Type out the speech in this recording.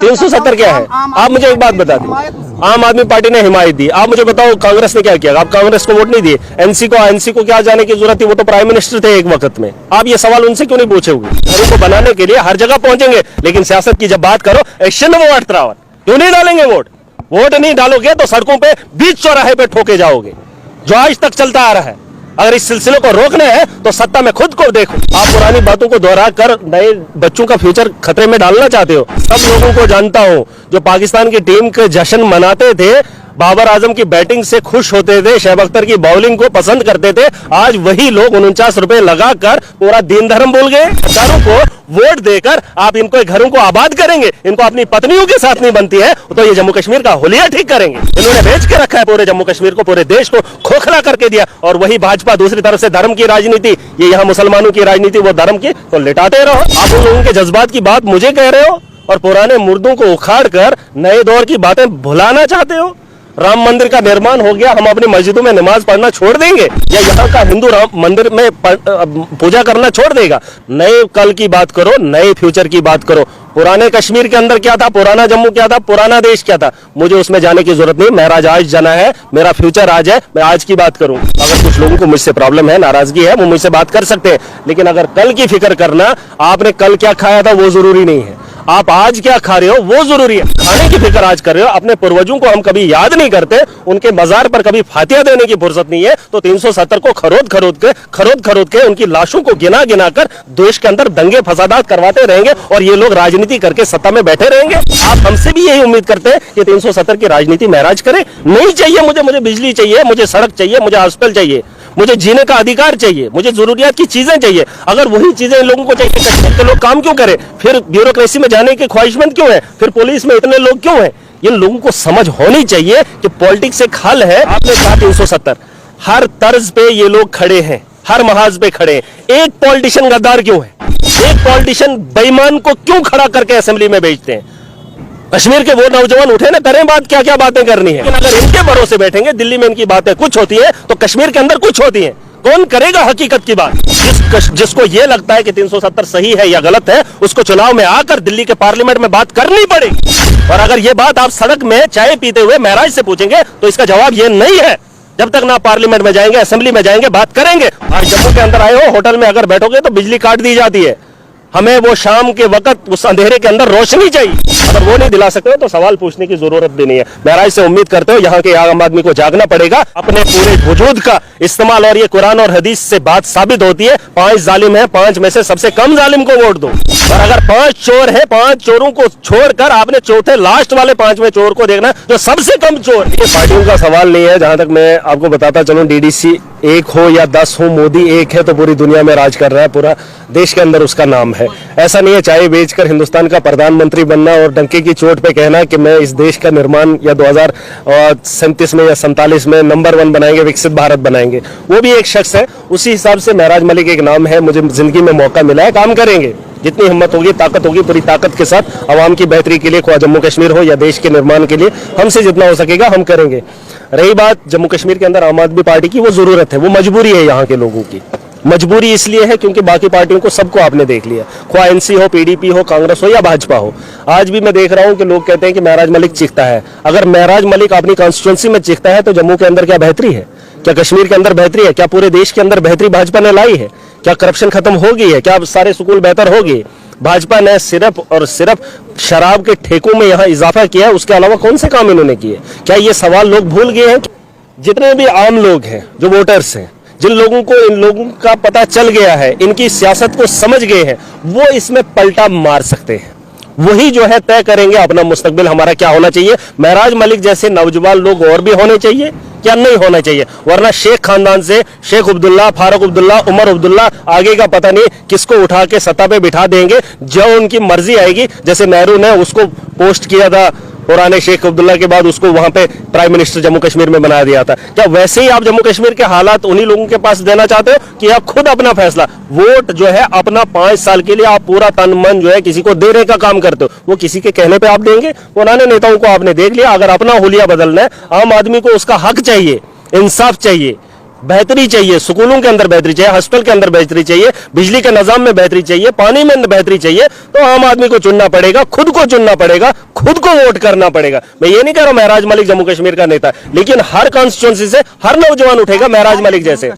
370 क्या है? आप मुझे एक बात बता दें, आम आदमी पार्टी ने हिमायत दी, आप मुझे बताओ कांग्रेस ने क्या किया? आप कांग्रेस को वोट नहीं दिए। एनसी को क्या जाने की जरूरत थी? वो तो प्राइम मिनिस्टर थे एक वक्त में। आप ये सवाल उनसे क्यों नहीं पूछोगे? घरों को बनाने के लिए हर जगह पहुंचेंगे, लेकिन सियासत की जब बात करो, एक्शन में वो अटरावर क्यों नहीं डालेंगे? वोट नहीं डालोगे तो सड़कों पे बीच चौराहे पे ठोके जाओगे, जो आज तक चलता आ रहा है। अगर इस सिलसिले को रोकना है तो सत्ता में खुद को देखो। आप पुरानी बातों को दोहरा कर नए बच्चों का फ्यूचर खतरे में डालना चाहते हो। सब लोगों को जानता हूं जो पाकिस्तान की टीम के जश्न मनाते थे, बाबर आजम की बैटिंग से खुश होते थे, शोएब अख्तर की बॉलिंग को पसंद करते थे, आज वही लोग 49 रुपए लगाकर पूरा दीन धर्म भूल गए। सरकारों को वोट देकर आप इनको घरों को आबाद करेंगे, इनको अपनी पत्नियों के साथ नहीं बनती है तो ये जम्मू कश्मीर का हुलिया ठीक करेंगे। इन्होंने बेच के रखा है पूरे जम्मू कश्मीर को, पूरे देश को खोखला करके दिया। और वही भाजपा दूसरी तरफ से धर्म की राजनीति, ये यहाँ मुसलमानों की राजनीति, वो धर्म की, तो लिटाते रहो। आप उन लोगों के जज्बात की बात मुझे कह रहे हो और पुराने मुर्दों को उखाड़ कर नए दौर की बातें भुलाना चाहते हो। राम मंदिर का निर्माण हो गया, हम अपनी मस्जिदों में नमाज पढ़ना छोड़ देंगे या यहाँ का हिंदू राम मंदिर में पूजा करना छोड़ देगा? नए कल की बात करो, नए फ्यूचर की बात करो। पुराने कश्मीर के अंदर क्या था, पुराना जम्मू क्या था, पुराना देश क्या था, मुझे उसमें जाने की जरूरत नहीं। मेरा आज जना है, मेरा फ्यूचर आज है, मैं आज की बात करूं। अगर कुछ लोगों को मुझसे प्रॉब्लम है, नाराजगी है, वो मुझसे बात कर सकते हैं, लेकिन अगर कल की फिक्र करना, आपने कल क्या खाया था वो जरूरी नहीं है, आप आज क्या खा रहे हो वो जरूरी है। खाने की फिक्र आज कर रहे हो। अपने पूर्वजों को हम कभी याद नहीं करते, उनके मजार पर कभी फातिया देने की फुर्सत नहीं है, तो 370 को खरोद के उनकी लाशों को गिना गिना कर देश के अंदर दंगे फसादात करवाते रहेंगे और ये लोग राजनीति करके सत्ता में बैठे रहेंगे। आप हमसे भी यही उम्मीद करते हैं कि 370 की राजनीति महराज करे? नहीं चाहिए मुझे बिजली चाहिए, मुझे सड़क चाहिए, मुझे हॉस्पिटल चाहिए, मुझे जीने का अधिकार चाहिए, मुझे जरूरियात की चीजें चाहिए। अगर वही चीजें इन लोगों को चाहिए, कश्मीर के लोग काम क्यों करें? फिर ब्यूरोक्रेसी में जाने की ख्वाहिशमंद क्यों है? फिर पुलिस में इतने लोग क्यों हैं? इन लोगों को समझ होनी चाहिए कि पॉलिटिक्स एक हल है। आपने कहा 370, हर तर्ज पे ये लोग खड़े हैं, हर महाज पे खड़े हैं। एक पॉलिटिशियन गद्दार क्यों है? एक पॉलिटिशियन बेईमान को क्यों खड़ा करके असेंबली में भेजते हैं? कश्मीर के वो नौजवान उठे ना, करें बात, क्या क्या बातें करनी है। लेकिन अगर इनके भरोसे बैठेंगे, दिल्ली में इनकी बातें कुछ होती है तो कश्मीर के अंदर कुछ होती है। कौन करेगा हकीकत की बात? जिसको ये लगता है कि 370 सही है या गलत है, उसको चुनाव में आकर दिल्ली के पार्लियामेंट में बात करनी पड़ेगी। और अगर ये बात आप सड़क में चाय पीते हुए महराज से पूछेंगे तो इसका जवाब ये नहीं है। जब तक ना पार्लियामेंट में जाएंगे, असेंबली में जाएंगे, बात करेंगे। आज जम्मू के अंदर आए हो, होटल में अगर बैठोगे तो बिजली काट दी जाती है। हमें वो शाम के वक्त उस अंधेरे के अंदर रोशनी चाहिए। अगर वो नहीं दिला सकते हो तो सवाल पूछने की जरूरत भी नहीं है। महराज से उम्मीद करते हो यहाँ के आम आदमी को जागना पड़ेगा, अपने पूरे वजूद का इस्तेमाल। और ये कुरान और हदीस से बात साबित होती है। 5 जालिम है, 5 में से सबसे कम जालिम को वोट दो। और अगर 5 चोर है, 5 चोरों को छोड़कर आपने चौथे लास्ट वाले 5वें चोर को देखना जो सबसे कम चोर। ये पार्टियों का सवाल नहीं है। जहां तक मैं आपको बताता चलूं, डीडीसी एक हो या 10 हो, मोदी एक है तो पूरी दुनिया में राज कर रहा है, पूरा देश के अंदर उसका नाम है। ऐसा नहीं है चाय बेचकर हिंदुस्तान का प्रधानमंत्री बनना और डंके की चोट पे कहना कि मैं इस देश का निर्माण या 2037 में या 47 में नंबर 1 बनाएंगे, विकसित भारत बनाएंगे। वो भी एक शख्स है, उसी हिसाब से महराज मलिक एक नाम है। मुझे जिंदगी में मौका मिला है, काम करेंगे, जितनी हिम्मत होगी, ताकत होगी, पूरी ताकत के साथ आवाम की बेहतरी के लिए, ख्वाह जम्मू कश्मीर हो या देश के निर्माण के लिए, हमसे जितना हो सकेगा हम करेंगे। रही बात जम्मू कश्मीर के अंदर आम आदमी पार्टी की, वो जरूरत है, वो मजबूरी है। यहाँ के लोगों की मजबूरी इसलिए है क्योंकि बाकी पार्टियों को सबको आपने देख लिया, ख्वाह एनसी हो, पीडीपी हो, कांग्रेस हो या भाजपा हो। आज भी मैं देख रहा हूं कि लोग कहते हैं कि महराज मलिक चीखता है। अगर महराज मलिक अपनी कॉन्स्टिट्यूंसी में चीखता है तो जम्मू के अंदर क्या बेहतरी है? क्या कश्मीर के अंदर बेहतरी है? क्या पूरे देश के अंदर बेहतरी भाजपा ने लाई है? क्या करप्शन खत्म हो गई है? क्या सारे स्कूल बेहतर हो गए? भाजपा ने सिर्फ और सिर्फ शराब के ठेकों में यहाँ इजाफा किया है, उसके अलावा कौन से काम इन्होंने किए? क्या ये सवाल लोग भूल गए हैं? जितने भी आम लोग हैं, जो वोटर्स हैं, जिन लोगों को इन लोगों का पता चल गया है, इनकी सियासत को समझ गए हैं, वो इसमें पलटा मार सकते हैं। वही जो है तय करेंगे अपना मुस्तकबिल हमारा क्या होना चाहिए। महराज मलिक जैसे नौजवान लोग और भी होने चाहिए क्या नहीं होना चाहिए? वरना शेख खानदान से शेख अब्दुल्ला, फारूक अब्दुल्ला, उमर अब्दुल्ला, आगे का पता नहीं किसको उठा के सत्ता पे बिठा देंगे जो उनकी मर्जी आएगी। जैसे नेहरू ने उसको पोस्ट किया था पुराने शेख अब्दुल्ला के बाद, उसको वहां पे प्राइम मिनिस्टर जम्मू कश्मीर में बना दिया था। क्या वैसे ही आप जम्मू कश्मीर के हालात उन्हीं लोगों के पास देना चाहते हो कि आप खुद अपना फैसला, वोट जो है अपना 5 साल के लिए आप पूरा तन मन जो है किसी को देने का काम करते हो? वो किसी के कहने पे आप देंगे? पुराने नेताओं को आपने देख लिया। अगर अपना हुलिया बदलना है, आम आदमी को उसका हक चाहिए, इंसाफ चाहिए। बेहतरी चाहिए, स्कूलों के अंदर बेहतरी चाहिए, हॉस्पिटल के अंदर बेहतरी चाहिए, बिजली के निजाम में बेहतरी चाहिए, पानी में बेहतरी चाहिए, तो आम आदमी को चुनना पड़ेगा, खुद को चुनना पड़ेगा, खुद को वोट करना पड़ेगा। मैं ये नहीं कह रहा हूं महराज मलिक जम्मू कश्मीर का नेता, लेकिन हर कॉन्स्टिट्यूंसी से हर नौजवान उठेगा महराज मलिक जैसे।